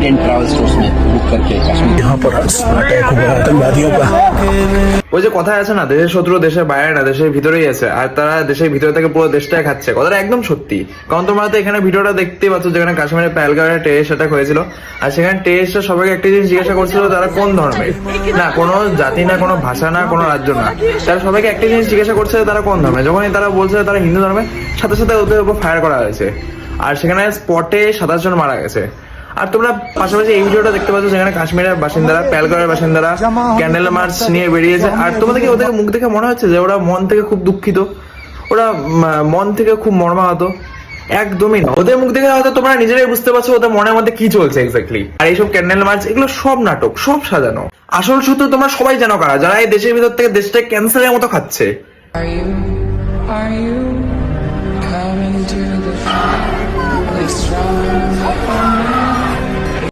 Indian travel stores में book करके कश्मीर यहाँ पर अटैक हुआ आतंकवादियों का। ওই যে কথায় আছে না, দেশের শত্রু দেশের বাইরে না, দেশের ভিতরেই আছে, আর তারা দেশের ভিতরে থেকে পুরো দেশটাই খাচ্ছে। কথাটা একদম সত্যি। কারণ তোমরা তো এখানে ভিডিওটা দেখতেই পাচ্ছ, যেখানে কাশ্মীরের পেহেলগাঁওয়ে টেররিস্ট অ্যাটাক হয়েছিল, আর সেখানে টেররিস্টরা সবাইকে একটা জিনিস জিজ্ঞাসা করছিল, তারা কোন ধর্মের। না কোনো জাতি না, কোনো ভাষা না, কোনো রাজ্য না, তারা সবাইকে একটা জিনিস জিজ্ঞাসা করছে তারা কোন ধর্মে। যখনই তারা বলছে তারা হিন্দু ধর্মে, সাথে সাথে ওদের উপর ফায়ার করা হয়েছে, আর সেখানে স্পটে 27 জন মারা গেছে। আর তোমরা পাশাপাশি এই ভিডিওটা দেখতে পাচ্ছ, যেখানে কাশ্মীরের বাসিন্দারা, পেহেলগাঁওয়ের বাসিন্দারা ক্যান্ডেল মার্চ নিয়ে বেরিয়েছে। আর তোমাদেরকে ওদের মুখ দেখে মনে হচ্ছে যে ওরা মন থেকে খুব দুঃখিত, ওরা মন থেকে খুব মর্মাহত। একদমই না। ওদের মুখ দেখে হয়তো তোমরা নিজেরাই বুঝতে পারছো ওদের মনের মধ্যে কি চলছে এক্স্যাক্টলি। আর এইসব ক্যান্ডেল মার্চ এগুলো সব নাটক, সব সাজানো। আসল সূত্র তোমরা সবাই জানো কারা, যারা এই দেশের ভিতর থেকে দেশটা ক্যান্সারের মতো খাচ্ছে। Are you coming to the place from